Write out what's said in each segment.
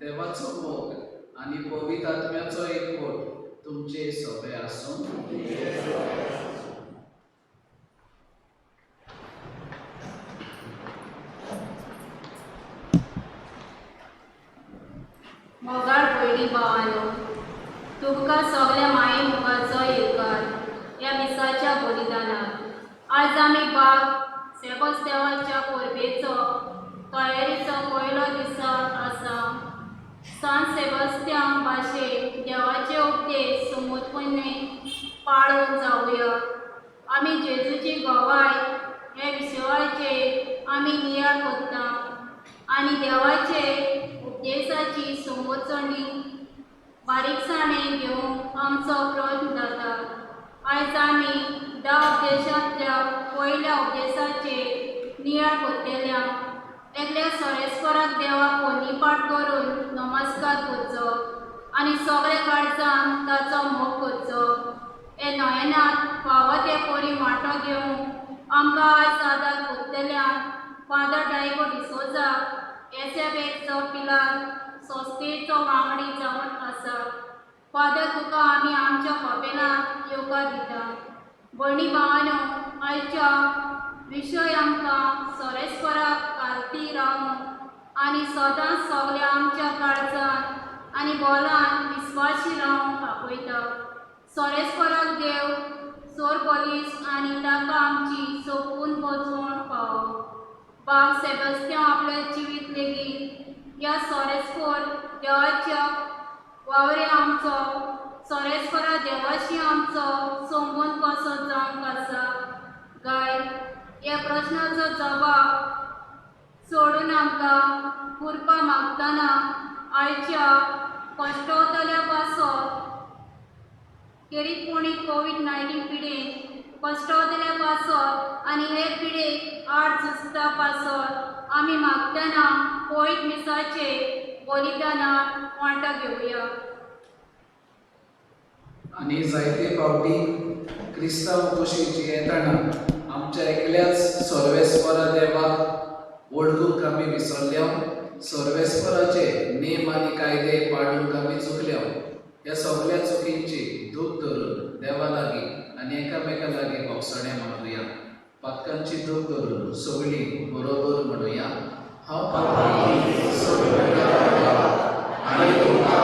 देवाचो मोग आणि पवित्र आत्म्याचो एकवट तुमचे सोबे आसूं. मोगाळ पयली भावानो, तुमकां सगळ्या माये मोगाचो येवकार ह्या दिसाच्या बलिदानाक. आज आमी बाग सेबस्त्यावाच्या परबेचो तयारीचो पयलो दिसा आसा. सान सेबस्त्यान भाशेन देवाचे उपदेश समूतपणे पाळून जावया. आमी जेजूची गवाय हे विशयाचेर आमी नियाळ करता आनी देवाचे उपदेशाची समोचणी बारीकसाणेन घेवंक आमचो प्रयत्न जाता. आयज आमी 10 उपदेशांतल्या पयल्या उपदेशाचेर नियाळ करतल्या. एकल्या सोरेस्पराक देवाक वन्नीपाट करून नमस्कार करचो आनी सगळे काळजान ताचो मोग करचो. हे नयनात फावो ते परी वांटो घेवंक आमकां आज आदार करतल्या फादर डायगो डिसोजा एसेबेचो पिलार सोस्तेचो वांगडी जावन आसा. फादर तुका आमी आमच्या कपेलांत येवकार दिता. भयणी भावानो, आयच्या विशय आमकां सोरेस्पराक कालती रावंक आनी सदांच सगल्या आमच्या काळजान आनी बोलान विस्वासी रावंक आपयता. सोरेस्पराक देव सोर पोलीस आनी ताका आमची सोपून बजवण पावो. बाब सेबस्त्यान आपलें जिवीत लेगीत ह्या सोरेस्पर देवाच्या वावरे आमचो सोरेस्परा देवाशी आमचो संबंद कसो जावंक आसा काय ह्या प्रश्नाचो जबाब सोडून आमकां करपा मागतना आयच्या कश्टवतल्या पासत खेरीतपणी कोविड-19 पिडेन कश्टवतल्या पासत आनी हेर पिडेक आड झुजता पासत आमी मागतना पयत मिसाचे बलिदानात वांटो घेवया. आनी जायते फावटी क्रिस्तांव कुशीची येताना आमच्या एकल्याच सर्वेस्परा देवाक वळखूंक आमी विसरल्या. सर्वेस्पराचे नेम आनी कायदे पाळूंक आमी चुकल्या. ह्या सगळ्या चुकींची दूख धरून देवा लागीं आनी एकामेका लागीं भोगसणे म्हणुया. पातकांची दूख धरून सगळीं बरोबर म्हणुया. हांव पातकी सगळ्या आनी तुमकां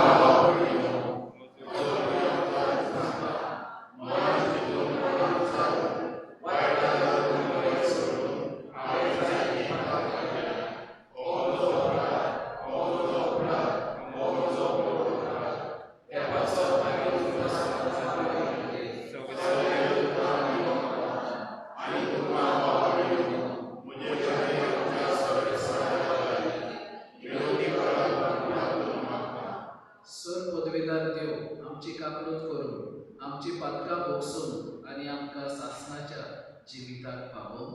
आमची काकूत करून आमची पातकां भोगसून आनी आमकां सासणाच्या जिविताक पावो.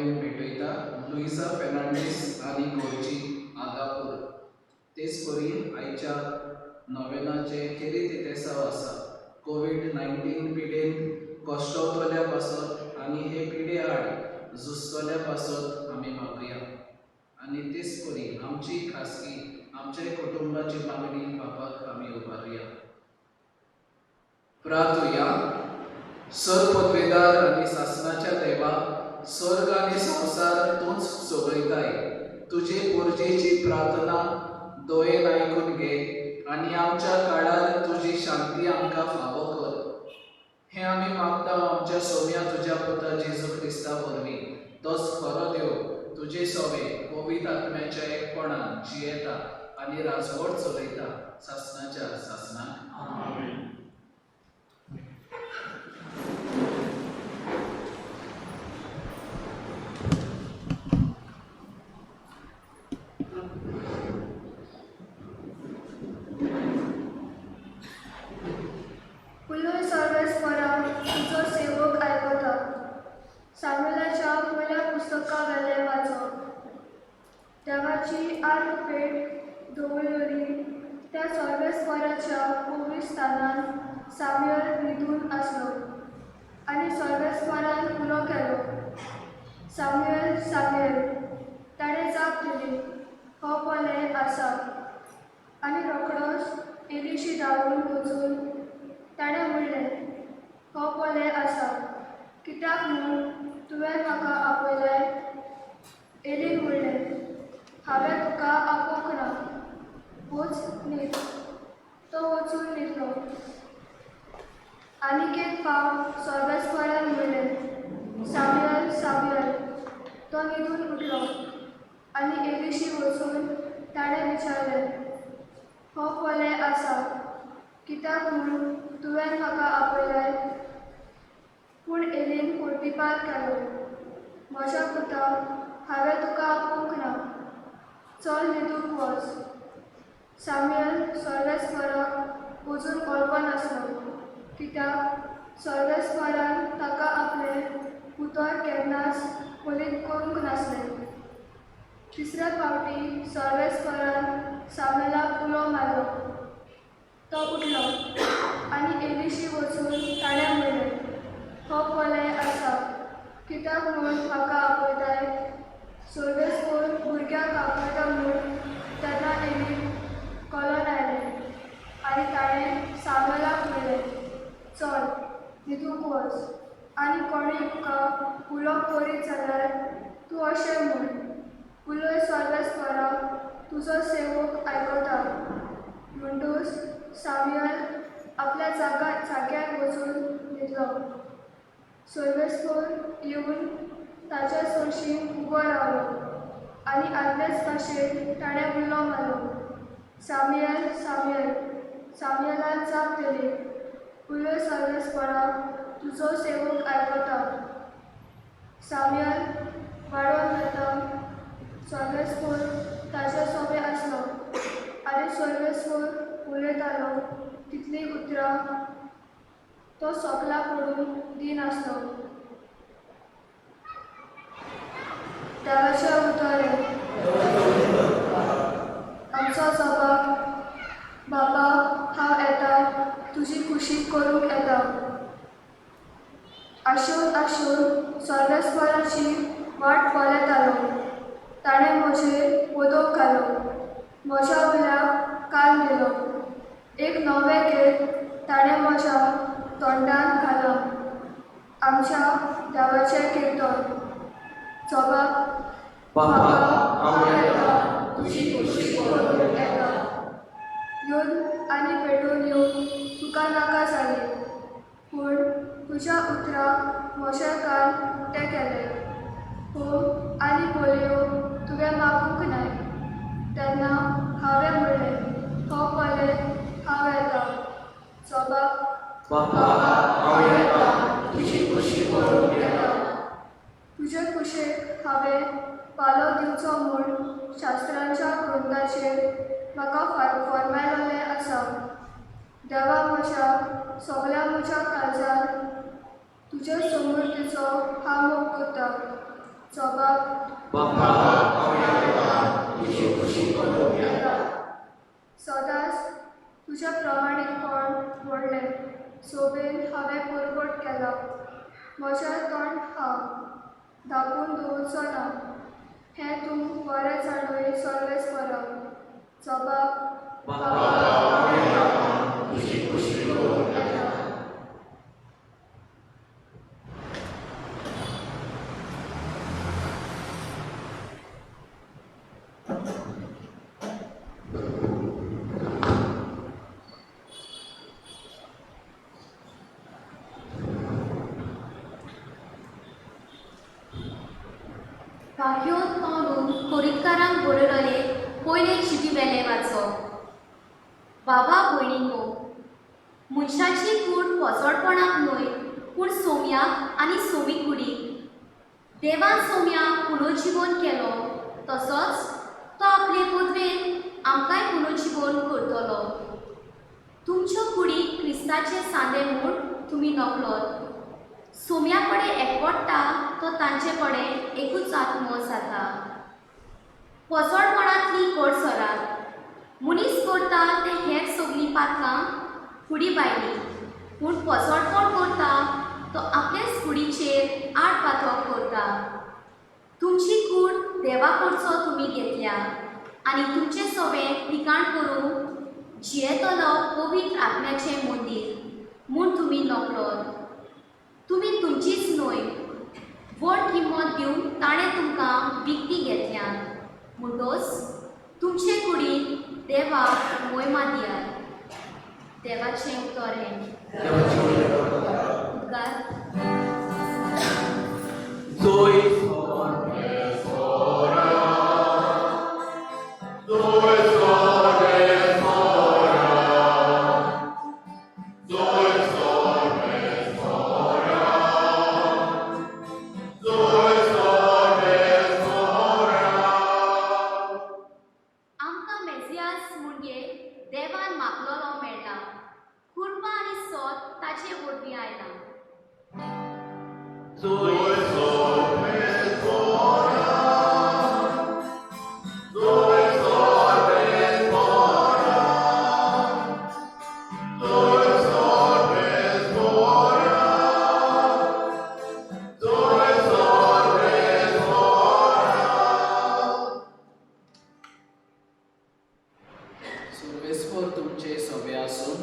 कडेन भेटयता लुइसा फेर्नांडीस आनी गोरची आगापूर. तेच परी आयच्या नोवेनाचे खेरीत इतेसाव आसा. कोविड-19 पिडेन कश्टवतल्या पासत आनी हे पिडे आड झुजतल्या पासत आमी मागुया. आनी तेच परी आमची खासगी आमच्या कुटुंबाची मागणी बापाक आमी उबारुया. प्रार्थुया. सर पदवेदार आनी शासनाच्या देवा, स्वर्ग आनी संवसार तूंच सोबयताय. तुजे पोरजेची प्रार्थना दोयेन आयकून घे आनी आमच्या काळार तुजी शांती आमकां फावो कर. हें आमी मागता आमच्या सोम्या तुज्या पुता जेजू क्रिस्ता वरवीं. तोच खरो देव तुजे सोवे पवित्र आत्म्याच्या एकपणान जियेता आनी राजवट चलयता शासनाच्या शासनाक. आमेन. उलोय सर्वेस्परा तुजो सेवक आयकता. सामुएलाच्या पयल्या पुस्तका वेले वाचप. देवाची आर्क पेट दवरलेली त्या सर्वेस्पराच्या पवित्र स्थानान सामुएल न्हिदून आसलो आनी सर्वेस्परान उलो केलो, सामुएल, सामुएल. ताणें जाप दिली, हो पोले आसा. आनी रोखडोच एलीशी धांवून वचून ताणें म्हणलें, हो पोले आसा. कित्याक म्हूण तुवें म्हाका आपयलें? एलीन म्हणलें, हांवें तुका आपोवंक ना. वच न्हीद. तो वचून न्हिदलो. आनीक एक फावट सर्वेस्परान म्हणलें, सामुएल, सामुएल. तो न्हिदून उठलो आनी एलीशी वचून ताणें विचारलें, हो पोले आसा. कित्याक म्हूण तुवें म्हाका आपयलें? पूण एलीन पोरतिपार केलो, म्हज्या पुता, हांवें तुका आपोवंक ना. चल न्हिदूंक वच. सामुएल सर्वेस्पराक अजून कळपा नासलो, कित्याक सर्वेस्परान ताका आपलें उतर केन्नाच फलीत करूंक नासलें. तिसऱ्या फावटी सर्वेस्परान सामुएलाक उलो मारलो. तो उठलो आनी एलीशी वचून ताणें म्हणलें, हो पोले आसा. कित्याक म्हूण म्हाका आपयताय? सर्वेस्पर भुरग्याक आपयता म्हूण तेन्ना एलीक कळोन आयलें आनी ताणें सामुएलाक म्हणलें, चल न्हिदूंक वच. आनी कोणूय तुका उलो करीत जाल्यार तूं अशें म्हूण, उलोय सर्वेस्परा तुजो सेवक आयकता. म्हणटूच सामुएल आपल्या जाग्यार वचून न्हिदलो. सर्वेस्पर येवन ताच्या सोयशीं उबो रावलो आनी आदलेच भाशेन ताणें उलो मारलो, सामुएल, सामुएल. सामुएलान जाप दिली, उलोय सर्वेस्परा तुजो सेवक आयकता. सामुएल वाडोवन वता. सर्वेस्पर ताचे सोबे आसलो आनी सर्वेस्पर उलयतालो तितली उतरां तो सोकला पडून दिनासलो. देवाचें उतरें. आमचो जबाब, बाबा, हांव येता, तुजी खुशी करूंक येता. आशून आशून सर्वेस्पराची वाट पळयतालो. ताणें म्हजेर वोदोक घालो, म्हज्या वयल्याक कान दिलो. एक नवें गीत ताणें म्हज्या तोंडान घालां. आमच्या देवाचें किर्तन. जबाब, बाबा, हांव येता, तुजी खुशी करूंक येता. येवन आनी पेटून येवंक तुका नाका जाली, पूण तुज्या उतरां म्हजे कान उक्ते केले. होम आनी बोलयो तुवें मागूंक नाय. तेन्ना हांवें म्हणलें, हो पोले, हांव येता. जबाब, बाबा, हांव येता, तुजी खुशी करूंक येता. तुजे कुशेक हांवें पालो दिवचो म्हूण शास्त्रांच्या ग्रंथाचेर म्हाका फर्मायलोलें आसा. देवा म्हज्या सगळ्या म्हज्या काळजान तुजे समृद्धीचो हांव मोग करता. जबाब सदांच तुज्या प्रमाणीकपण व्हडलें सोबेन हांवें पुरवट केला. म्हजें तोंड हांव धांपून दवरचो ना. हें तूं बरें जाणूय सर्वेस्परा. जबाब भाग्यो तोंडून कोरीतकारांक बरयलेले पयले चिटी वेले वाचप. बाबा भयणींनो, मनशाची कूड पोसडपणाक न्हय पूण सोम्याक आनी सोमी कुडीक. देवान सोम्याक पुनर्जीवन केलो तसोच तो आपले पदवेन आमकांय पुनर्जीवन करतलो. तुमच्यो कुडीक क्रिस्ताचे सांदे म्हूण तुमी नकळत. सोम्या कडेन एकवटता तो तांचे कडेन एकूच आत्मो जाता. पोसडपणांतली कडसरात मनीस करता ते हेर सगळीं पातलां कुडी बायली, पूण पोसडपण करता तो आपलेच कुडीचेर आडपातळ करता. तुमची कूड देवा कडचो तुमी घेतल्या आनी तुमचे सवें ठिकाण करून जियेतलो पवित्र आत्म्याचें मंदीर म्हूण तुमी नकळत. तुमी तुमचीच न्हय, व्हड किंमत दिवन ताणें तुमकां विकती घेतल्या. म्हणटोच तुमचे कुडीक देवाक महिमा दियात. देवाचें उतर हें. उद्गार. आमकां मेसियास म्हणजे देवान मागलोलो मेळटा. कृपा आनी सत ताचे वरवीं आयला. सर्वेस्पर तुमचे सोबे आसूं.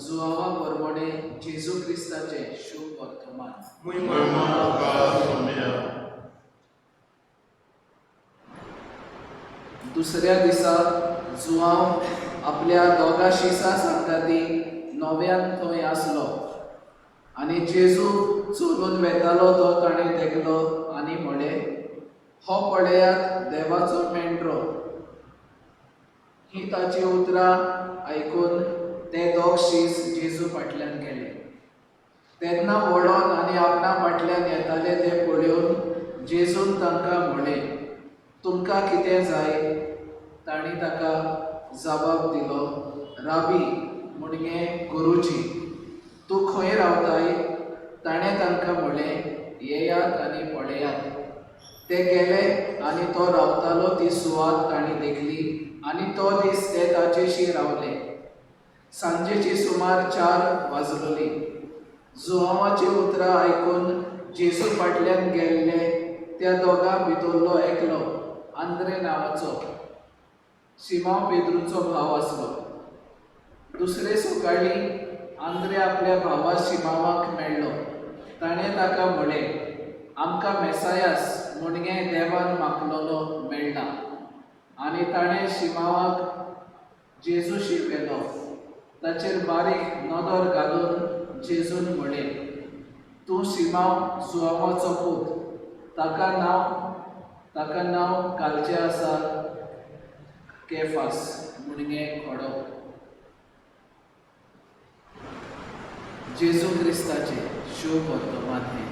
जुआवा परमणे जेजू क्रिस्ताचे शुभ वर्तमान. दुसऱ्या दिसा जुआव आपल्या दोगा शिसा सांगाती नव्यान थंय आसलो आनी जेजू चलून वेतालो तो ताणें देखलो आनी म्हळें, हो पळयात देवाचो मेंढरो. ही ताची उतरां आयकून ते दोग शीस जेजू फाटल्यान गेले. तेन्ना वळोन आनी आपणा फाटल्यान येताले ते पळोवन जेजून तांकां म्हळें, तुमकां कितें जाय? तांणी ताका जबाब दिलो, राबी म्हणजे गुरुजी, तूं खंय रावताय? ताणें तांकां म्हळें, येयात आनी पळयात. ते गेले आनी तो रावतालो ती सुवात तांणी देखली आनी तो दीस ते ताचेशी रावले. सांजेची सुमार 4 वाजलोली. जुआवाची उतरां आयकून जेजू फाटल्यान गेल्ले त्या दोगां भितरलो एकलो आंद्रे नांवाचो शिमाव पेद्रूचो भाव आसलो. दुसरे सकाळीं आंद्रे आपल्या भावा शिमावाक मेळ्ळो. ताणें ताका म्हळें, आमकां मेसायास म्हणजे देवान मागलोलो मेळ्ळा. आनी ताणें शिमावाक जेजूशी व्हेलो. ताचेर बारीक नदर घालून जेजून म्हळें, तूं शिमाव जुआवाचो पूत. ताका नांव घालचें आसा केफास म्हणजे खडो. जेजू क्रिस्ताचे शुभ वर्तमान हे.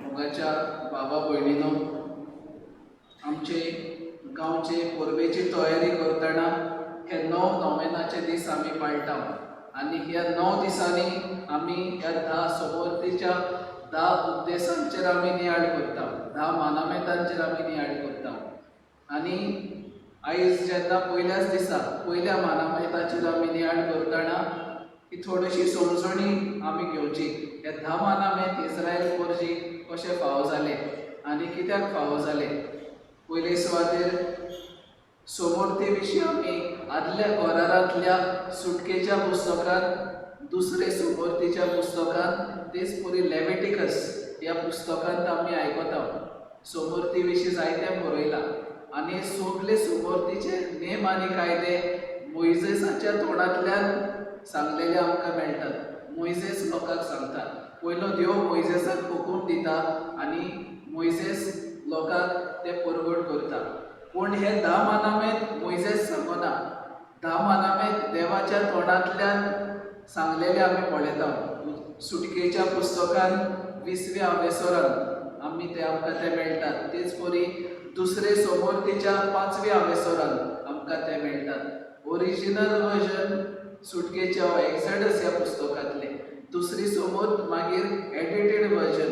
मोगाच्या बाबा भयणीनो, आमचे गांवचे परबेची तयारी करतना हे 9 पावनाचे दीस आमी पाळटा आनी ह्या 9 दिसांनी आमी ह्या 10 समोर्तीच्या 10 उद्देशांचेर आमी नियाळ करता, 10 मानामेतांचेर आमी नियाळ करता. आनी आयज जेन्ना पयल्याच दिसा पयल्या मानामेताचेर आमी नियाळ करतना ही थोडीशी समजणी आमी घेवची. हे 10 मानामेत इस्रायल पोरजी कशे फावो जाले आनी कित्याक फावो जाले. पयले सुवातेर समोर्ती विशीं आमी आदल्या गोरारांतल्या सुटकेच्या पुस्तकांत, दुसरे समोर्तीच्या पुस्तकांत, तेच पुरी लेविटिकस ह्या पुस्तकांत आमी आयकता. समोर्ती विशीं जायतें बरयलां आनी सगळे समोर्तीचे नेम आनी कायदे मोइजेसाच्या तोंडांतल्यान सांगलेले आमकां मेळटात. मोइजेस लोकांक सांगता. पयलो देव मोइजेसाक हुकूम दिता आनी मोइजेस लोकांक ते परगट करता. पूण हे 10 मानामेत मोइजेस सांगना. 10 मानामेत देवाच्या तोंडांतल्यान सांगलेले आमी पळयता. सुटकेच्या पुस्तकांत 20व्या वेसोरांत आमी ते आमकां ते मेळटात. तेच परी दुसरे समोर्तीच्या 5व्या वेसोरांत आमकां ते मेळटात. ओरिजिनल वर्जन सुटकेच्या एक्झोडस ह्या पुस्तकांतले. दुसरी समोर्त मागीर एडिटेड वर्जन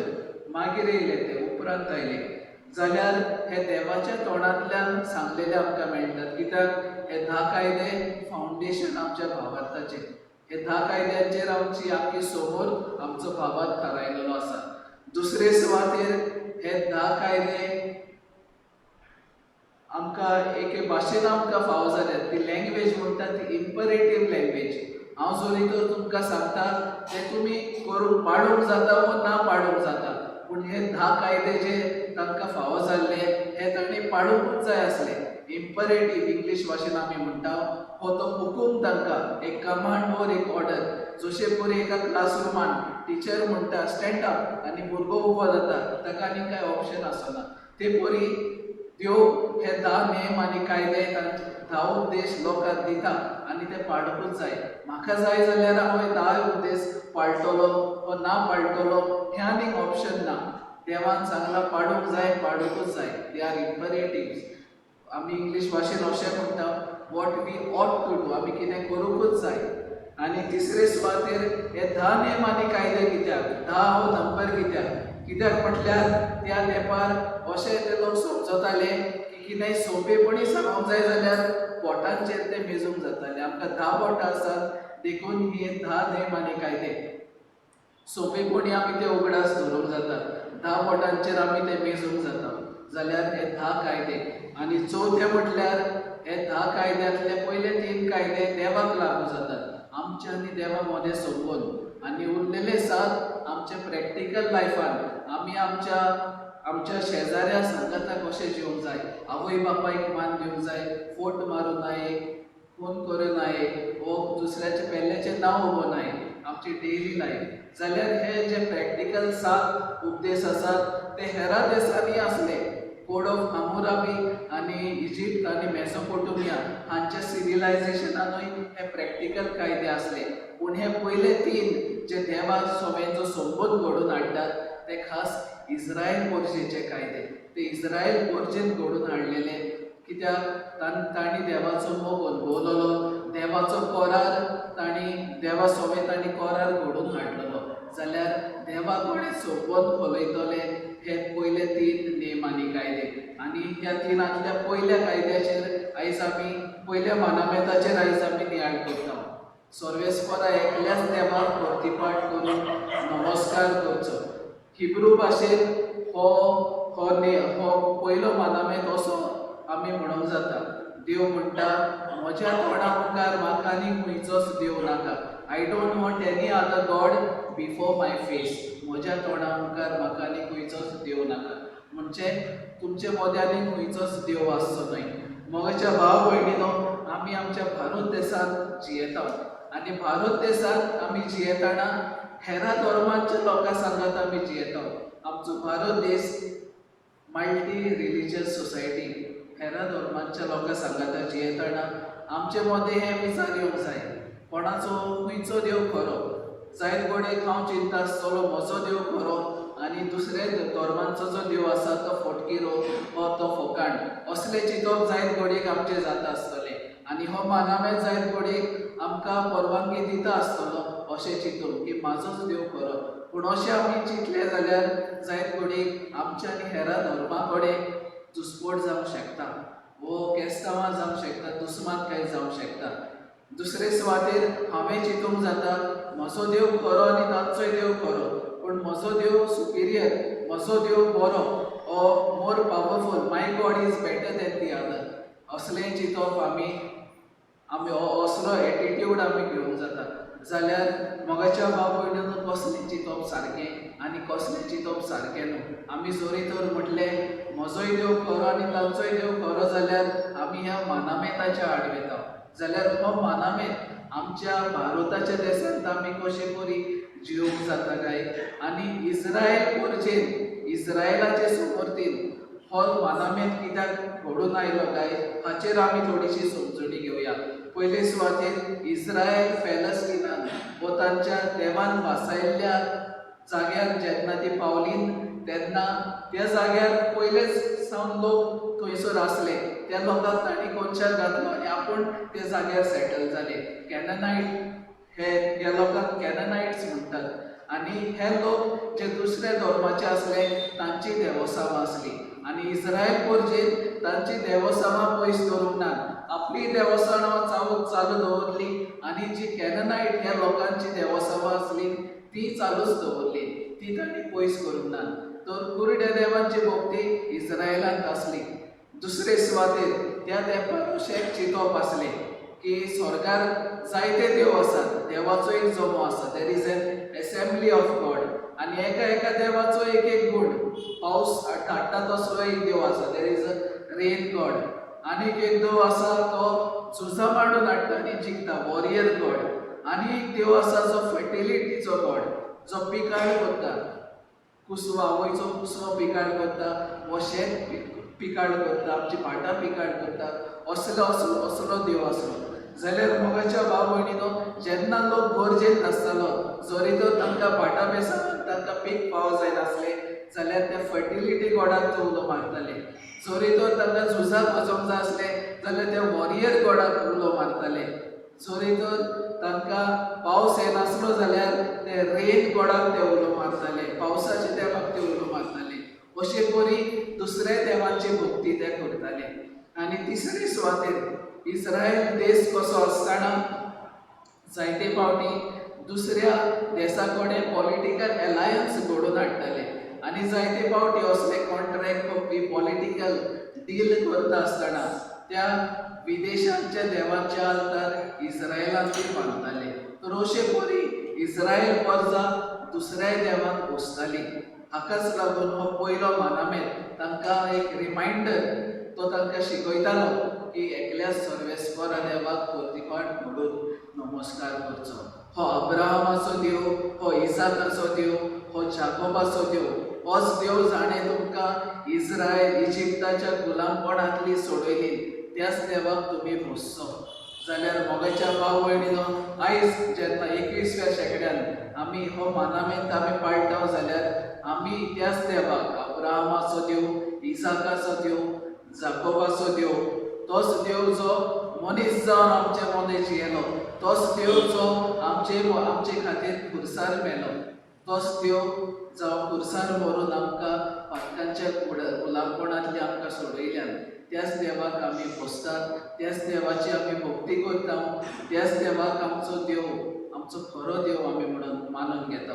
मागीर येयले, ते उपरांत आयले. जाल्यार हे देवाच्या तोंडांतल्यान सांगलेले आमकां मेळटात. कित्याक हे 10 कायदे फावंडेशन आमच्या भावार्थाचें. हे 10 कायद्यांचेर आमची आख्खी समोर आमचो भावार्थ थारायलेलो आसा. दुसरे सुवातेर हे 10 कायदे आमकां एके भाशेन आमकां फावो जाल्यात. ती लँग्वेज म्हणटा ती इम्परेटीव लँग्वेज. हांव जोरी तर तुमकां सांगता ते तुमी करूंक पाळूंक जाता वा ना पाळूंक जाता. पूण हे 10 कायदे जे तांकां फावो जाल्ले हे तांणी पाळूंकूच जाय आसले. इम्परेटीव इंग्लीश भाशेन आमी म्हणटा हो तो हुकूम तांकां, एक कमांड ओर एक ऑर्डर. जशे परी एका क्लासरुमान टिचर म्हणटा स्टँड अप आनी भुरगो उबो जाता, ताका आनी कांय ऑप्शन आसना. ते परी देव हे 10 नेम आनी कायदे 10 उद्देश लोकांक दिता आनी ते पाळूंकूच जाय. म्हाका जाय जाल्यार हांव हे 10 उद्देश पाळटलो वा ना पाळटलो हें आनीक ऑप्शन ना. देवान सांगलां पाळूंक जाय, पाळूंकूच जाय. They are imperatives. आमी इंग्लीश भाशेन अशें म्हणटा what we ought to do. आमी कितें करूंकूच जाय. आनी तिसरे सुवातेर हे 10 नेम आनी कायदे कित्याक, 10 हो नंबर कित्याक म्हटल्यार त्या तेंपार अशें ते लोक समजताले की कितेंय सोंपेपणी सांगूंक जाय जाल्यार बोटांचेर ते मेजूंक जाताले. आमकां 10 बोटां आसात देखून ही 10 नेम आनी कायदे सोंपेपणी आमी ते उगडास धरूंक जाता. 10 बोटांचेर आमी ते मेजूंक जाता. जाल्यार हे 10 कायदे. आनी चवथे म्हटल्यार हे 10 कायद्यांतले पयले 3 कायदे देवाक लागू जातात, आमचे आनी देवा मदें संबंद. आनी उरलेले 7 आमच्या प्रॅक्टिकल लायफान आमी आमच्या शेजाऱ्या संगताक कशें जिवंक जाय. आवय बापायक मान दिवंक जाय, फोट मारूं नाये, खून करूं नाये, वो दुसऱ्याचे पेल्ल्याचें नांव उबो नाये. आमची डेली लायफ. जाल्यार हे जे प्रॅक्टिकल 7 उपदेश आसात ते हेरा देशांनी आसले. कोड ऑफ हामुराबी आनी इजिप्त आनी मेसोपोटेमिया हांच्या सिविलायझेशनानूय हे प्रॅक्टिकल कायदे आसले. पूण हे पयले 3 जे देवा सोबेंचो संबंद घडोवन हाडटात ते खास इस्रायल पोरजेचे कायदे. ते इस्रायल पोरजेन घडोवन हाडलेले. कित्याक तांणी देवाचो मोग अनुभवलेलो, देवाचो करार तांणी देवा सोबें तांणी करार घडोवन हाडलेलो. जाल्यार देवा कडेन संबंद खोलयतले हे पयले 3 नेम आनी कायदे. आनी ह्या 3 पयल्या कायद्याचेर आयज आमी पयल्या मानामेताचेर आयज आमी नियाळ करता. सर्वेस्परा एकल्याच देवाक भक्तीपाठ करून नमस्कार करचो. हिब्रू भाशेन हो पयलो मानामेत असो आमी म्हणूंक जाता. देव म्हणटा म्हज्या तोंडा मुखार म्हाका आनी खंयचोच देव नाका. I don't want any other God before my face. म्हज्या तोंडा मुखार म्हाका आनी खंयचोच देव नाका. म्हणजे तुमचे मदें आनी खंयचोच देव आसचो न्हय. मोगाच्या भाव भयणीनो, आमी आमच्या भारत देशांत जियेता आनी भारत देशांत आमी जियेताना हेरा धर्मांच्या लोकां सांगत आमी जियेता. आमचो भारत देश मल्टी रिलिजियस सोसायटी. हेरा धर्मांच्या लोकां सांगता जियेताना आमचे मदें हें विचार येवंक जाय कोणाचो खंयचो देव खरो. जायत गोडेक हांव चिंता आसतलो म्हजो देव खरो आनी दुसरे धर्मांचो जो देव आसा तो फटकिरो वा तो फोकाण असले चिंतप जायत गोडेक आमचें जाता आसतलें. आनी हो मानामें जायत घडीक आमकां परवानगी दिता आसतलो अशें चिंतून की म्हाजोच देव खरो. पूण अशें आमी चिंतलें जाल्यार जायत घडीक आमच्या आनी हेरां धर्मां कडेन झुस्पोट जावंक शकता, वो केस्तांवां जावंक शकता, दुस्मान काय जावंक शकता. दुसरे सुवातेर हांवें चिंतूंक जाता म्हजो देव खरो आनी तांचोय देव खरो, पूण म्हजो देव सुपिरियर, म्हजो देव बरो, or more powerful, my God is better than the other. असलें चिंतप आमी असलो एटिट्यूड आमी घेवंक जाता. जाल्यार मोगाच्या भाव भयणींनो कसलें चिंतप सारकें आनी कसलें चिंतप सारकें न्हू. आमी जोरी तर म्हटलें म्हजोय देव खरो आनी तांचोय देव खरो जाल्यार आमी ह्या मानामेताच्या आड वेता. जाल्यार हो मानामेत आमच्या भारताच्या देशांत आमी कशें करी जियोंक जाता काय, आनी इस्रायल परजेन इस्रायलाचे सुवातेर हो मानामेत कित्याक घडून आयलो काय हाचेर आमी थोडीशी समजुणी घेवया. पयले सुवातेर इस्रायल पॅलस्टिनान वो तांच्या देवान वासायल्ल्या जाग्यार जेन्ना ती पावलीं तेन्ना त्या जाग्यार पयलेच सावन लोक थंयसर आसले. त्या लोकांक तांणी कोनशाक घातलो आनी आपूण त्या जाग्यार सेटल जाले. कॅनानायट हे लोकांक कॅनानायट्स म्हणटात. आनी हे लोक जे दुसऱ्या धर्माचे आसले तांची देवसावां आसली आनी इस्रायल परजेन तांची देवसावां पयस दवरूंक ना. आपली देवसावां चालू दवरली आनी जी कॅनानायट ह्या लोकांची देवसावां आसली ती चालूच दवरली, ती तांणी पयस करूंक ना. तर कुरड्या देवांची भोवती इस्रायलांत आसली. दुसरे सुवातेर त्या तेंपार अशें चिंतप आसलें की स्वर्गार जायते देव आसात, देवाचो एक जमो आसा, there is an assembly of God, आनी एका देवाचो एक गूण, पावस हाडटा तसलो एक देव आसा, there is a rain God. आनीक एक देव आसा तो झुजां मांडून हाडटा आनी जिखता, वॉरियर गॉड. आनी एक देव आसा जो फर्टिलिटीचो गॉड, जो पिकाळ करता, वयचो कुसवो पिकाळ करता, वो शेत पिकाळ करता, आमची भाटां पिकाळ करता, असलो देव आसलो. जाल्यार मोगाच्या भाव भयणीनो जेन्ना लोक गरजेन नासतालो, जरी तर तांकां भाटां बेसांत तांकां पीक पाव जाय नासले जाल्यार ते फर्टिलिटी गॉडाक तो उलो मारताले. जरी तर तांकां झुजाक वचोंक जाय आसले जाल्यार ते वॉरियर गॉडाक उलो मारताले. जरी तर तांकां पावस येनासलो जाल्यार ते रेन गॉडाक ते उलो मारताले, पावसाच्या देवाक ते उलो मारताले. अशे करी दुसऱ्या देवांची भक्ती ते करताले. आनी तिसरे सुवातेर इस्रायल देश कसो आसतना जायते फावटी दुसऱ्या देशा कडेन पॉलिटिकल एलायन्स घडोवन हाडटाले आनी जायते फावटी असले कॉन्ट्रॅक्ट कपी पॉलिटिकल डील करता आसतना त्या विदेशांच्या देवांचे आल्तार इस्रायलांत ते बांदताले. तर अशे करी इस्रायल परजा दुसऱ्या देवांक पोसताली. हाकाच लागून हो पयलो मानामेत तांकां एक रिमांयडर तो तांकां शिकयतालो की एकल्या सर्वेस्परा देवाक परतीपाट म्हणून नमस्कार करचो. हो अब्राहमाचो देव, हो इसाकाचो देव, हो जाकोबाचो देव, होच देव जाणें तुमकां इस्रायल इजिप्ताच्या गुलामपणांतली सोडयली, त्याच देवाक तुमी पोसचो. जाल्यार मोगाच्या भाव भयणीनो आयज जेन्ना 21व्या शेंकड्यान आमी हो मानामेंत आमी पाळटा जाल्यार आमी त्याच देवाक, अब्राहमाचो देव, इसाकाचो देव, जाकोबाचो देव, तोच देव जो मनीस जावन आमचे मदें जियेलो, तोच देव जो आमचे खातीर खुर्सार मेलो, तोच देव जावं खुर्सार व्हरून आमकां पातकांच्या गुलामपणांतली आमकां सोडयल्यान त्याच देवाक आमी पोसतात, त्याच देवाची आमी भक्ती करता, त्याच देवाक आमचो देव, आमचो खरो देव आमी म्हणून मानून घेता.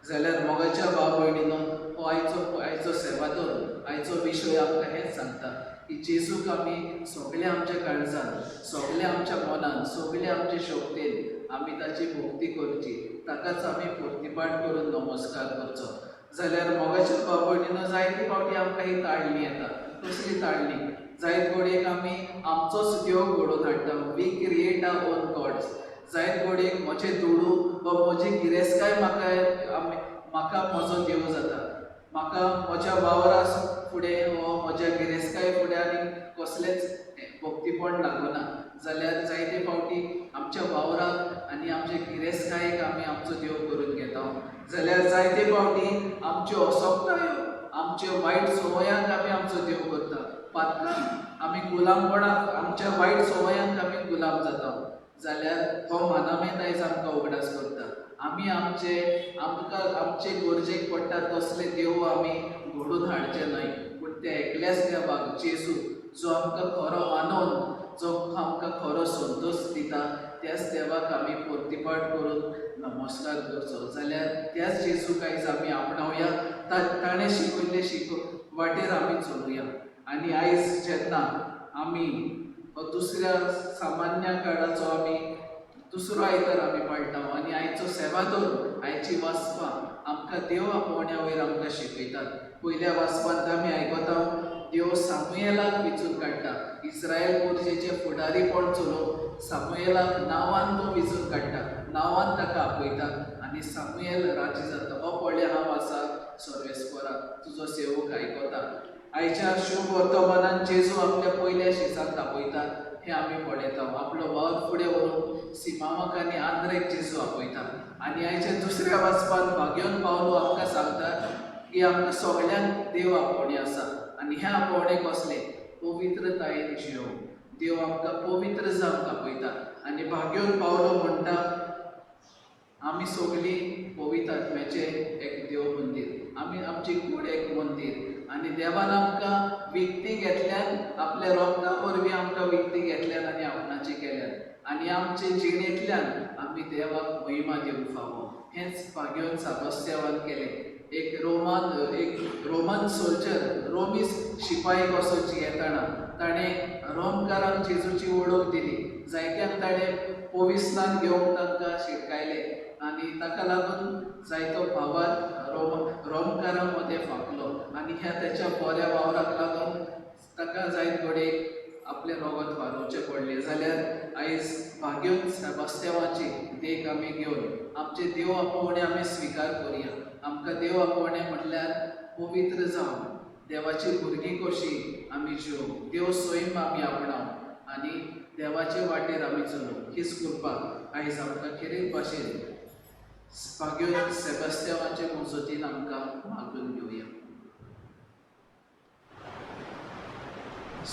जाल्यार मोगाच्या भाव भयणीनो हो आयचो सेवादोर, आयचो विशय आमकां हेंच सांगता की जेजूक आमी सगळ्या आमच्या काळजान, सगळ्या आमच्या मनान, सगळ्या आमच्या शक्तीन आमी ताची भक्ती करची, ताकाच आमी परतीपाट करून नमस्कार करचो. जाल्यार मोगाच्या भाव भयणीनो जायते फावटी आमकां ही ताळणी येता. कसली ताळणी? जायत घडयेक आमी आमचोच देव घडोवन हाडटा, we create our own gods. जायत घडयेक म्हजें दुडू वा म्हजी गिरेस्तकाय म्हाका म्हजो देव जाता. म्हाका म्हज्या वावरा फुडें वा म्हज्या गिरेस्तकाय फुडें आनी कसलेंच भक्तीपण लागना. जाल्यार जायते फावटी आमच्या वावराक आनी आमचे गिरेस्तकायेक आमी आमचो देव करून घेता. जाल्यार जायते फावटी आमच्यो असोगतायो, आमच्यो वायट संवयांक आमी आमचो देव करता. पातकां आमी गुलामपणाक, आमच्या वायट संवयांक आमी गुलाम जाता जाल्यार हो मानामेत आयज आमकां उगडास करता. आमी आमचे गरजेक पडटा तसले देव आमी घडोवन हाडचे न्हय, पूण ते एकल्याच देवाक जेजू जो आमकां खरो आनंद, जो आमकां खरो संतोश दिता, त्याच देवाक आमी परतीपाट करून नमस्कार करचो. जाल्यार त्याच जेजूक आयज आमी आपणावया, ताणें शिकयल्ले वाटेर आमी चलुया. आनी आयज जेन्ना आमी दुसऱ्या सामान्य काळाचो आमी दुसरो आयतार आमी पाळटा आनी आयचो सेवादोर, आयची वाचपां आमकां देव आपोवण्या वयर आमकां शिकयतात. पयल्या वाचपांत आमी आयकता देव सामुएलाक वेंचून काडटा. इस्रायल गोरजेचे फुडारीपण चलोवंक सामुएलाक नांवान तो वेंचून काडटा, नांवान ताका आपयता आनी सामुएल राजा जाता. हो पळय हांव आसा सर्वेस्परा, तुजो सेवक आयकता. आयच्या शुभ वर्तमानान जेजू आपल्या पयल्या शेजांत तापयता हें आमी पळयता. आपलो वावर फुडें व्हरून सिमावाक आनी आंद्रेक जेजू आपयता. आनी आयच्या दुसऱ्या वाचपान भाग्योन पावलो आमकां सांगता की आमकां सगळ्यांक देव आपोवणे आसा आनी हे आपोवणे कसले? पवित्रतायेन जियो. देव आमकां पवित्र जावंक आपयता आनी भाग्योन पावलो म्हणटा आमी सगळीं पवित्र आत्म्याचे एक देव मंदीर, आमी आमची कूड एक मंदीर आनी देवान आमकां विकती घेतल्यान, आपल्या रोगता वरवीं आमकां विकती घेतल्यान आनी आपणाचें केल्यान आनी आमचे जिणेंतल्यान आमी देवाक महिमा दिवंक फावो. हेंच भाग्योन साबास्त्यावान केलें. एक रोमन सोल्जर, रोमी शिपाई कसो जियेताना ताणें रोमकारांक जेजूची वळख दिली. जायत्यांक ताणें पोविस्नान घेवंक तांकां शिटकायले आनी ताका लागून जायतो भावार्थ रोमकारां मदें फाकलो आनी ह्या तेच्या बऱ्या वावराक लागून ताका जायत घडये आपले रगत वारोवचें पडलें. जाल्यार आयज भाग्योन सेबास्त्यावाची देख आमी घेवन आमचे देव आपोवणे आमी स्विकार करुया. आमकां देव आपोवणे म्हणल्यार पवित्र जावन देवाची भुरगीं कशी आमी जिवूं, देव सैम आमी आपणाव आनी देवाचे वाटेर आमी चलोवं, हीच कृपा आयज आमकां खेरीत भाशेन भाग्योन सेबास्त्यावाचे मजतीन आमकां मागून घेवया.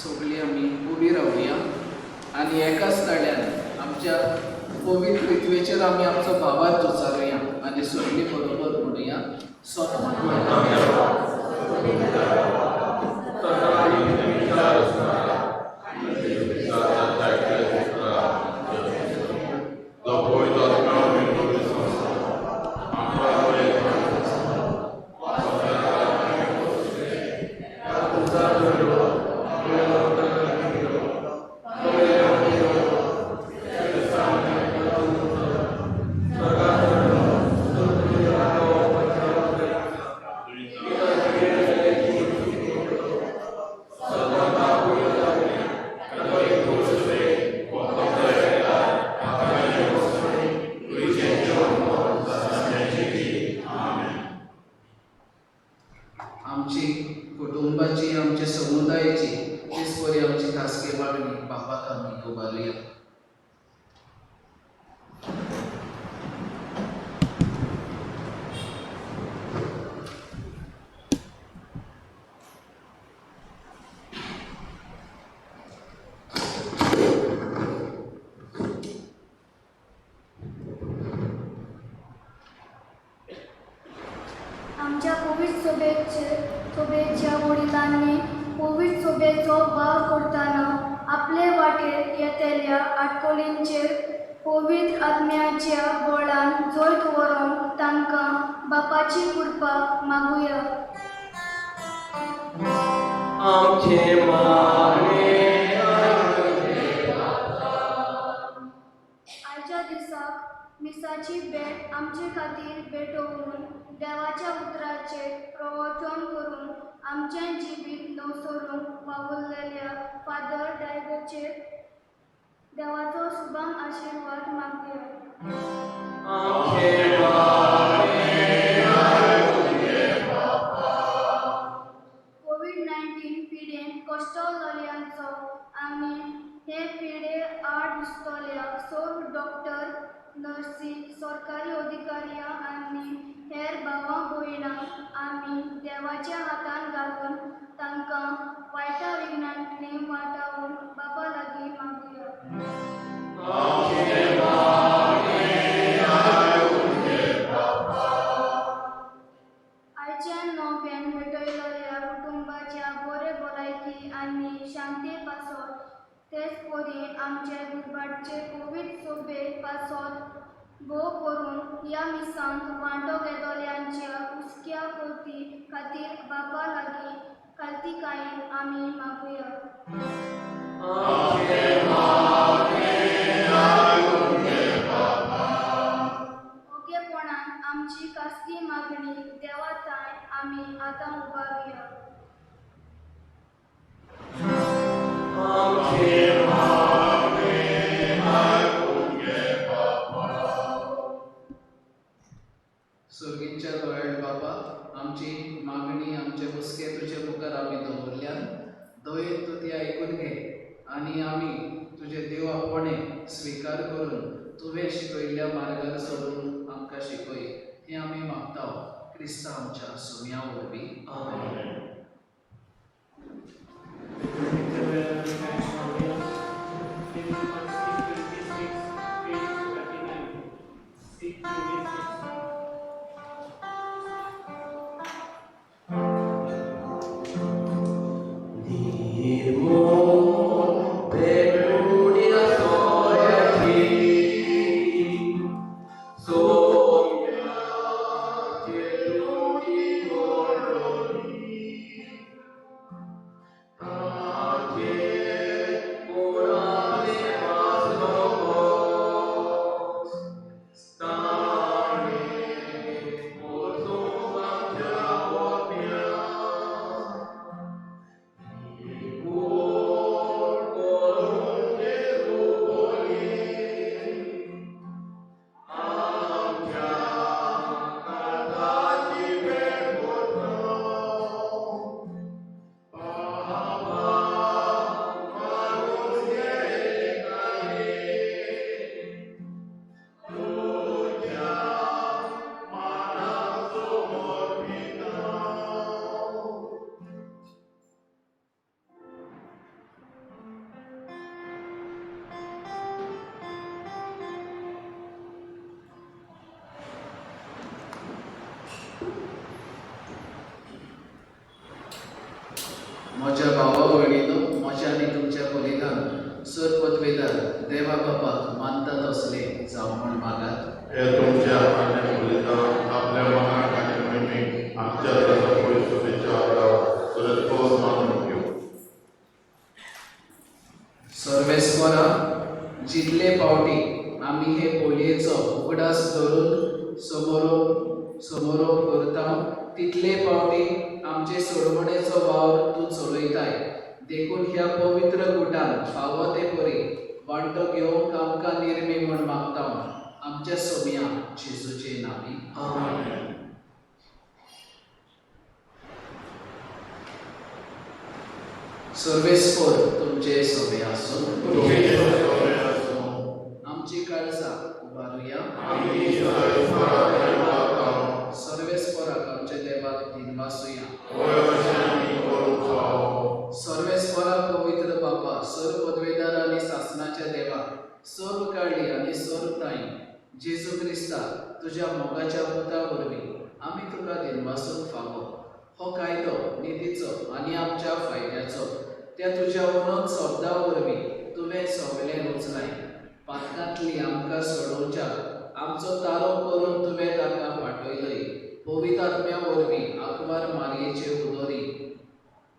सगळीं आमी उबी रावया आनी एकाच ताळ्यान आमच्या पवित्र रित्वेचेर आमी आमचो भावार्थ उचारुया आनी सगळीं बरोबर म्हणुया. आमची कुटुंबाची, आमच्या समुदायाची, तेच बरी आमची खासगी मागणी बापाक आमी उबारुया. आमच्या सोबेच्या वडिलांनी कोविड सोबेचो वाव करताना आपले वाटेर येतेल्या आडकोलींचेर पवित्र आत्म्याच्या बळान जैत व्हरोंक तांकां बापाची कृपा मागुया. आयच्या दिसाक मिसाची भेट आमचे खातीर भेटोवन देवाच्या उतराचेर प्रवचन करून आमचें जिवीत नवसरूंक वावुरलेल्या फादर डायगोचेर देवाचो शुभम आशिर्वाद मागुया. कोविड-19 पिडेन कश्ट जाल्ल्यांचो आनी हे पिडे आड दिसतल्या सगळ्या डॉक्टर, नर्सी, सरकारी अधिकाऱ्यां आनी हेर भावां भयणांक आमी देवाच्या हातान घालून तांकां वायटा विघ्नांतलीं वाटावून बाबा लागीं मागुया. तेच परी आमचे दुर्भाटचे कोविड सोबे पासत भोव करून ह्या मिसांक वांटो घेतोल्यांच्या हुस्क्या कोती खातीर बापा लागीं कालतिकायेन आमी मागुया. ओगेपणान आमची कसली मागणी देवाताय आमी आतां उबारुया. सुर्गीच्या दोळ्याळ बापा, आमची मागणी आमचे हुस्के तुजे मुखार आमी दवरल्यान दयेन तूं ती आयकून घे आनी आमी तुजे देवापणे स्विकार करून तुवें शिकयल्ल्या मार्गार चलून आमकां शिकय हें आमी मागता क्रिस्ता आमच्या सुम्या वरवीं. आमेन. म्हज्या भावा भयणीनो, म्हज्या आनी तुमच्या बलिदान सर पदवेदार देवा बापाक मानता तसले जावं म्हण मागात. हे तुमच्या आज्ञा बलिदान आपल्या मनाक आनी मोहिमेक आमच्या तर्फे शुभेच्छा सुरत मानून घेऊ. सर्वेस्परा, जितले फावटी आमी हे पोलयेचो उगडास धरून समोरोप करता तितले फावटी आमचे सोडवणेचो वावर तूं चलयताय. देखून ह्या पवित्र गुटान फावो ते परी वांटो घेवंक आमकां निर्मी म्हण मागता आमच्या सोम्या जेजूचे नांवी. आमेन. सर्वेस्पर तुमचे सोबे आसूं. आमची काळजां उबारुया. सर्वेस्पराक आमच्या देवाक दिनवासुया. सर्वेस्परा पवित्र बापा, सर पदवेदार आनी शासनाच्या देवाक सर्व काळी आनी सर्व ताई जेजू क्रिस्ता तुज्या मोगाच्या पुता वरवीं आमी तुका दिनवासून फावो हो कायदो नितीचो आनी आमच्या फायद्याचो त्या तुज्या उनोत शब्दा वरवीं तुवें सगळें उचलाय. पातकांतली आमकां सोडोवच्या आमचो तारो करून तुवें ताका पाठयलय. पवित्र आत्म्या वरवीं आंकवार मारयेचे उदोरी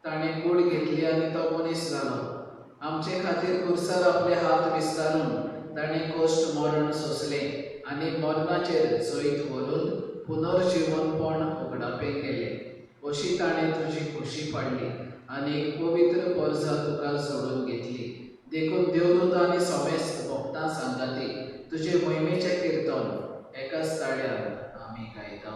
ताणें कूड घेतली आनी तो मनीस जालो. आमचे खातीर कुर्सार आपले हात विस्तारून ताणें कोश्ट मरण सोंसलें आनी मरणाचेर जैत व्हरून पुनर्जीवनपण उगडापे केले. अशी ताणें तुजी खुशी पाडली आनी एक पवित्र पर्जा तुका सोडून घेतली. देखून देवदूत आनी समेस्त भक्तां सांगाती तुजे मोहिमेचें किर्तन एकाच ताळ्यार आमी गायता.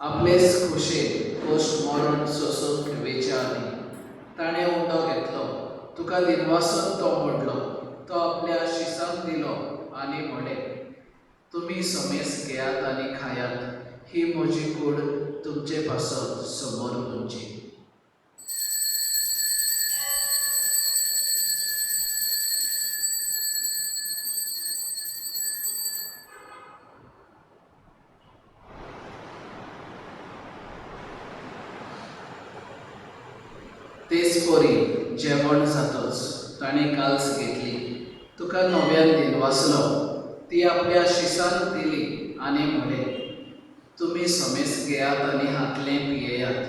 आपलेच खुशेन कोश्ट मरण सोसूंक वेचारली. ताणें उंडो घेतलो, तुका दिनवासून तो मोडलो. तो आपल्या शिसांक दिलो आनी म्हळें, तुमी समेस घेयात आनी खायात, ही म्हजी कूड तुमचे पासत समोर तुमची. तेच पोरी जेवण जातच ताणें काल्स घेतली, तुका नव्यान दिनवासलो. ती आपल्या शिसांक दिली आनी म्हळें, तुमी समेस घेयात आनी हातलें पियेयात,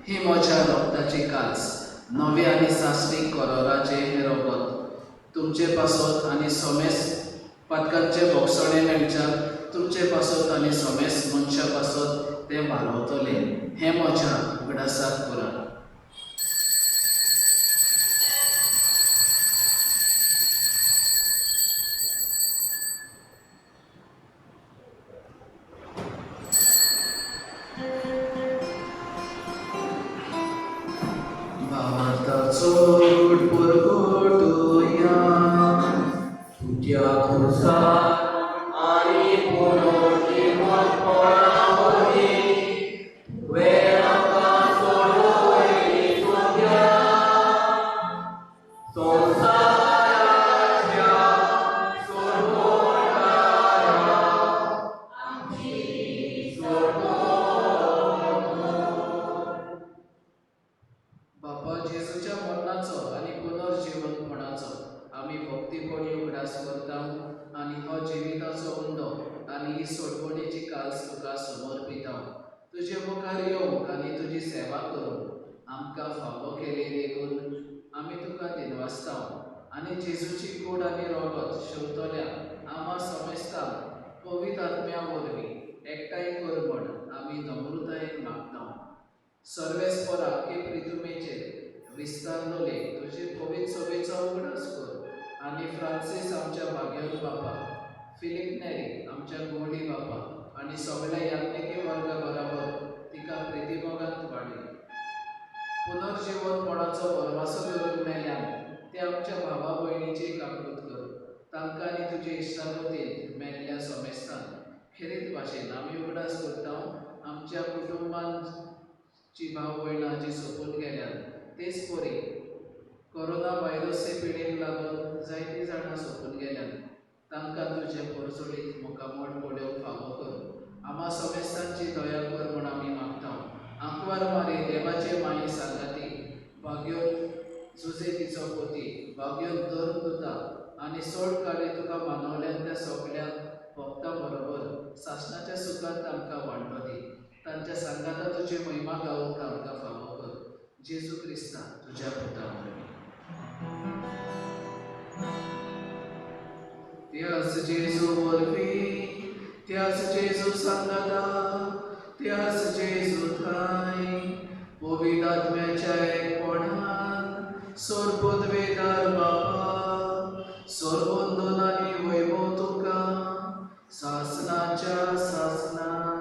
ही म्हज्या रोगताची काल्स, नवे आनी सासणीक करोराचें हें रोगत तुमचे पासत आनी समेस पातकांचे बोगसणे मेळच्यार तुमचे पासत आनी समेस मनशा पासत तें वालोवतलें. हें म्हज्या उगडासाक पुराय. भारताचो परगटोया तुज्या खुर्सार आनी पुनर्जीवन पळावली, तुवें आमकां सोडून तुज्या संवसाराच्या सोडवणाऱ्या आमची बापा जेजूच्या मरणाचो आनी पुनर्जीवनपणाचो आमी भक्तीपणी उगडास करता आनी हो जिविताचो उंडो आनी ही सोडवणेची काल्स तुका समर्पिता. तुजे मुखार येवंक आनी तुजी सेवा करूंक आमकां फावो केली देखून आमी तुका दिनवासता आनी जेजूची कूड आनी रोगत शेवतल्या आमा समेस्तांक पवित्र आत्म्या वरवीं एकठांय कर म्हण आमी नम्रतायेन मागता. सर्वेस्परा के प्रितुमेचेर विस्तारलोले तुजे पवित्र सभेचो उगडास कर आनी फ्रांसीस आमच्या भाग्यवान बापा, फिलिप नेरी आमच्या गोडी बापा आनी सगळ्या यात्निके वर्गा बरोबर तिका प्रितिमोगांत वाडय. पुनर्जीवनपणाचो वरवासो घेवन मेल्यान ते आमच्या भावा भयणीची काकूत कर. तांकां आनी तुजे इश्टागतीन मेल्ल्या समेस्तान खेरीत भाशेन आमी उगडास करता आमच्या कुटुंबांत जी भाव भयणां जी सोपून गेल्यात तेच पोरी कोरोना व्हायरसे पिडेक लागून जायतीं जाणां सोपून गेल्यात. तांकां तुजे परसोडीत मुखामोड पडोवंक फावो कर. आमा समेस्तांची दया कर म्हूण आमी मागता. आंकवार मारी देवाचे माये सांगाती भाग्योन झुजे तिचो पोती भाग्योन धर्म दुता आनी सोड काडी तुका मानवल्यान त्या सगळ्या भक्तां बरोबर सासणाच्या सुखांत आमकां वांटो दी. तांच्या सांगाता तुजी महिमा गावूंक आमकां फावो कर. जेजू क्रिस्ता तुज्या पुता वरवीं. त्याच जेजू वरवीं, त्याच जेजू सांगाता, त्याच जेजू थंय पवित्र आत्म्याच्या एकपणान सोरपदवेदार बापा सोरबंदन आनी वैभव तुका सासणाच्या सासणान.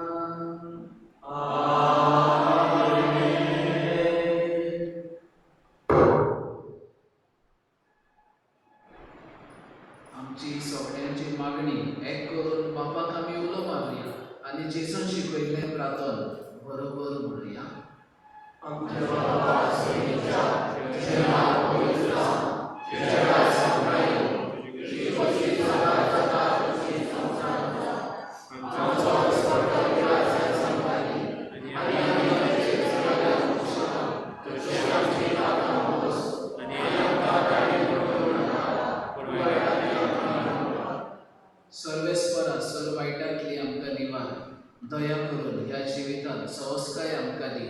आमची सगळ्यांची मागणी एक करून बापाक आमी उलो मारूया आनी जेजून शिकयल्लें प्रार्थन बरोबर म्हणुया. सर्वेस्परा सर वायटांतली आमकां निवार दया करून ह्या जिवितांत संस्काय आमकां दी.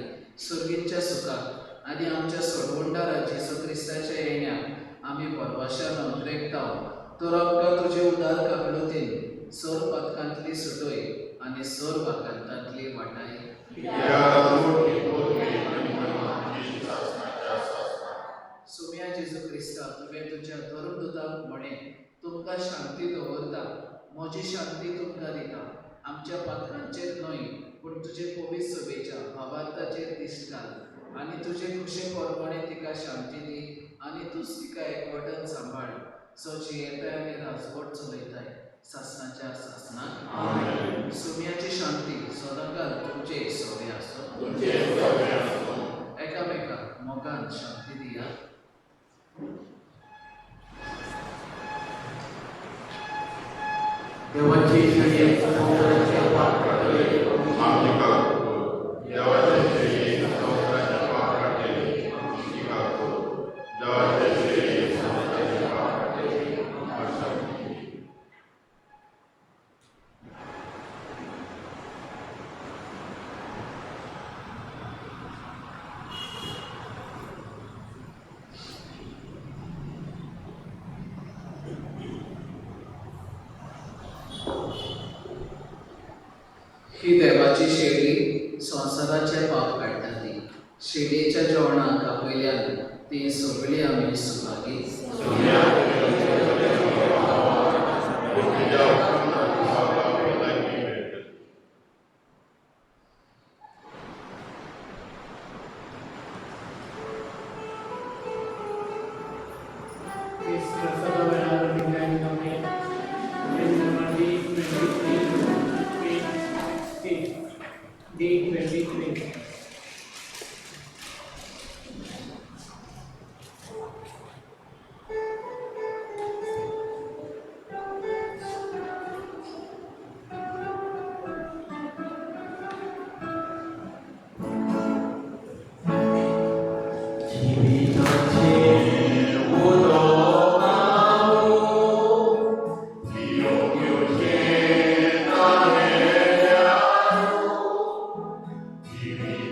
सुर्गीच्या सुखाक आनी आमच्या सोडवणदारा जेजू क्रिस्ताच्या येण्याक आमी परवाशान अंतरेकता. तर आमकां तुजे उदार काकणुतीन सर पातकांतली सुटोय आनी सर वाकांतांतली वाटाय. सुम्या जेजू क्रिस्ता तुवें तुज्या धर्म दुतांक म्हणें तुमकां शांती दवरता, म्हजी शांती तुमकां दिता. आमच्या पातकांचेर न्हय पूण तुजे पवित्र सभेचेर भावार्थाचेर दिश्ट घाल आनी तुजे खुशे परमणे तिका शांती दी आनी तूच तिका एकवटन सांबाळ सोची येताय आनी राजवट चलयताय सासणाच्या सासणाक सुम्याची शांती सदांकाल तुमचे सोबे आसो एकामेकाक मोगान शांती दिया. देवाची शरीर समुद्राच्या पात्राकडे आमची काकू देवाचे शरीर समुद्राच्या पात्राकडे आमची काकू देवाचे शरीर समुद्राच्या पात्राकडे आमची. ही देवाची शेळी संवसाराचे पाप काडटाली. शेळयेच्या जेवणाक आपयल्यान ती सगळी आमी Subhagi. This Prasada Vayana Vinayana Name is number D23. Give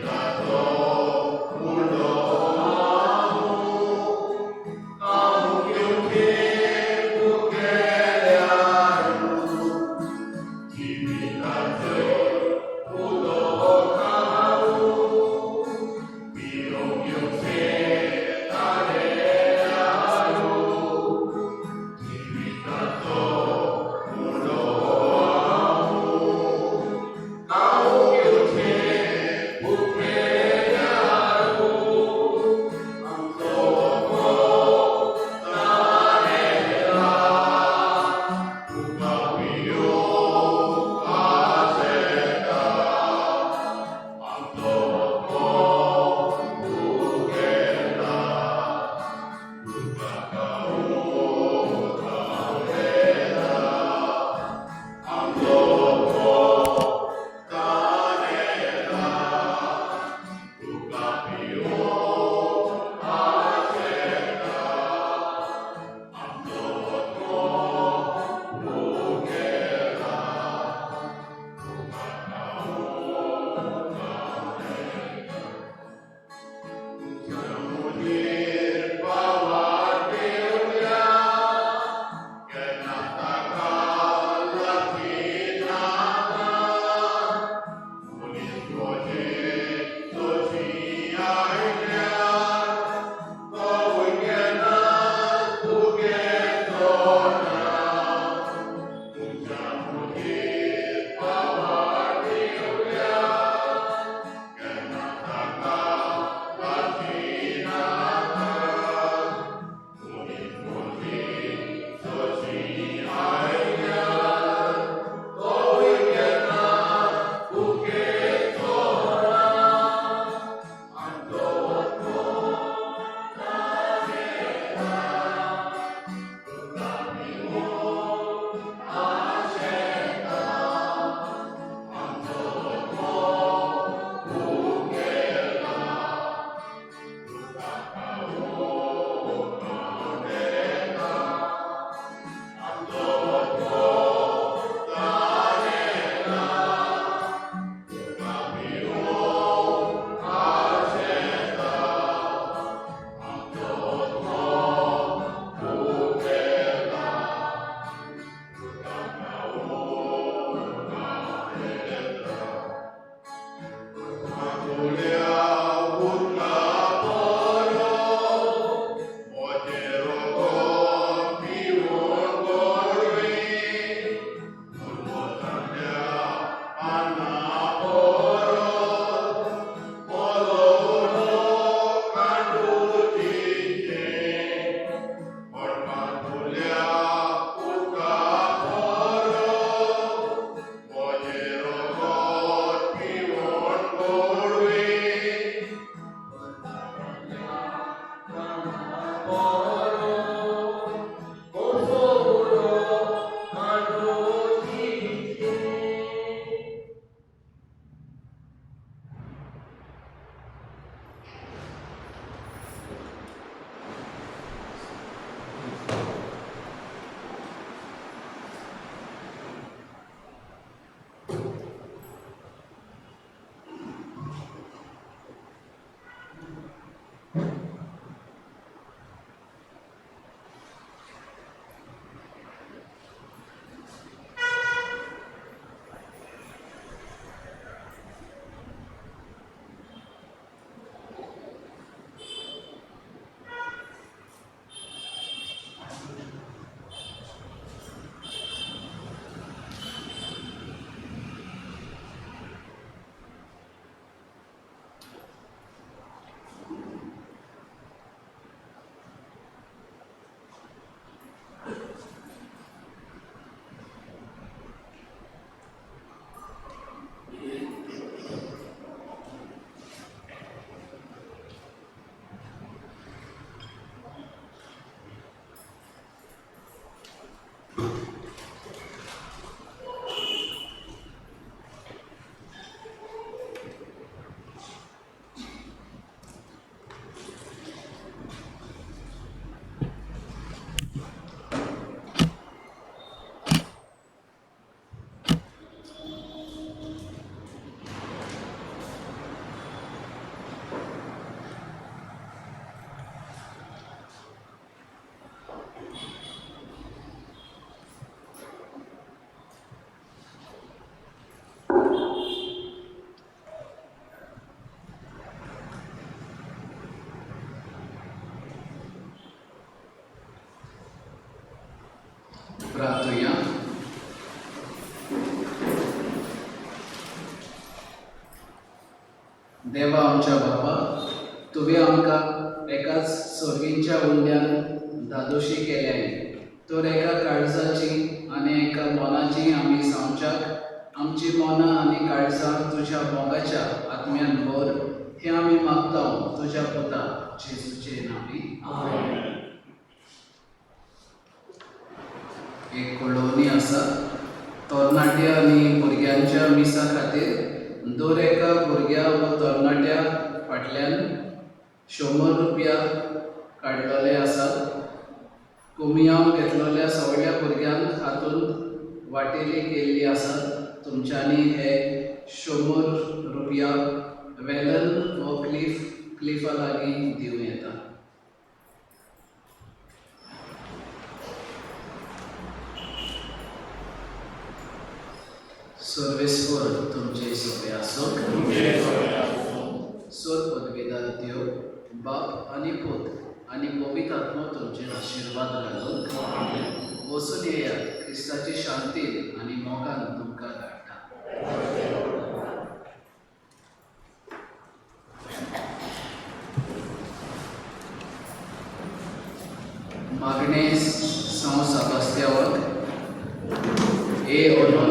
देवा आमच्या बापा, तुवें आमकां एकाच सोर्गींच्या उंड्यान धादोशी केल्याय, तर एका काळजाची आनी एका मोनाची आमी सांगच्याक आमची मोनां आनी काळजां तुज्या मोगाच्या आत्म्यान भर, हें आमी मागता तुज्या पुता जेजूचे नांवी. एक कॉलोनी आसा. तरणाट्या आनी भुरग्यांच्या मिसा खातीर दर एका भुरग्या व तरणाट्या फाटल्यान ₹100 काडलेले आसात. कुमियांव घेतलेल्या सगळ्या भुरग्यांक हातूंत वांटेली केल्ली आसात. तुमच्यांनी हे ₹100 वेलन व क्लिफा लागीं दिवं येता. सर्वेस्वर तुमचे सोबे आसो. सोर पदवीदार देव बाप आनी पूत आनी पवित्र आत्मा तुमचेर आशिर्वाद घालून वचून येयात क्रिस्ताची शांतीन आनी मोगान तुमकां धाडटा. मागणे सौ सेबास्त्यावाक ए ओनोन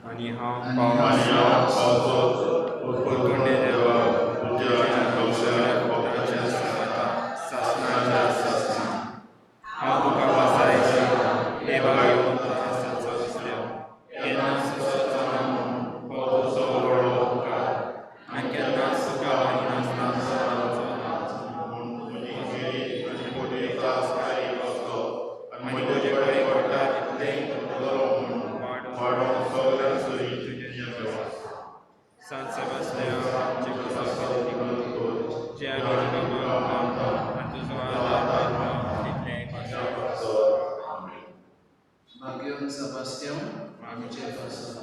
आणि हांव आनी पावस उपरतोंडे देवा तुज्या कौशल्या पोताच्या सासणाच्या सासना हांव तुका वासायची देवा येवन तुज्या सासो दिसल्या केन्ना सुसोचना म्हूण हो तुजो व्हडलो उपकार आनी केन्ना सुका आनी नासतना म्हूण तुजी खेळी आनी मोठी त्रासकारी वचो आनी आनी म्हजे तुजे कडेन कडेन पडटा पडटा तितलें तितलें बरो म्हूण वाडोवन सगळ्यांक सोयी तुजे देवा. San Sebastian, Czechoslovakia, जे आमी तुका मागता आनी तुजो आदार मागता तितलें कशें भाग्यवान सेबास्त्याव आमचे पासून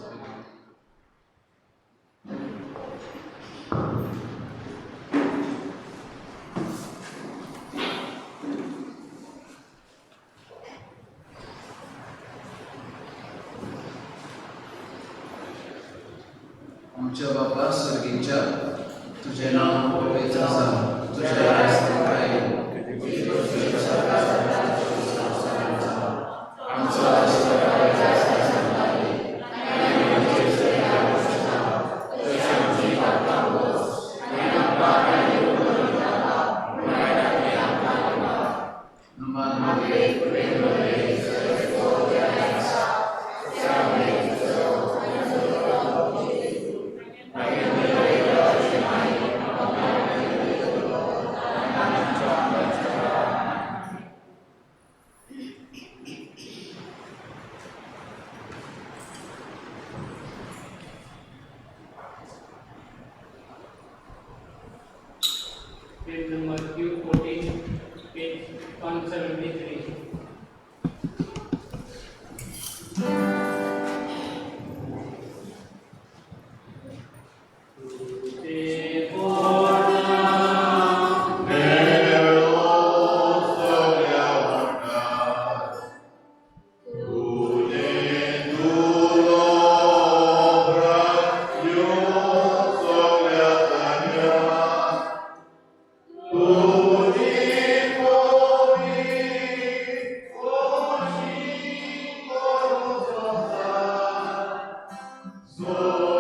आमच्या बापा स्वर्गीच्या तुझे नाव पवित्र जावं, तुझे राज्य येवं, आमचो Page number Q14, page 173. So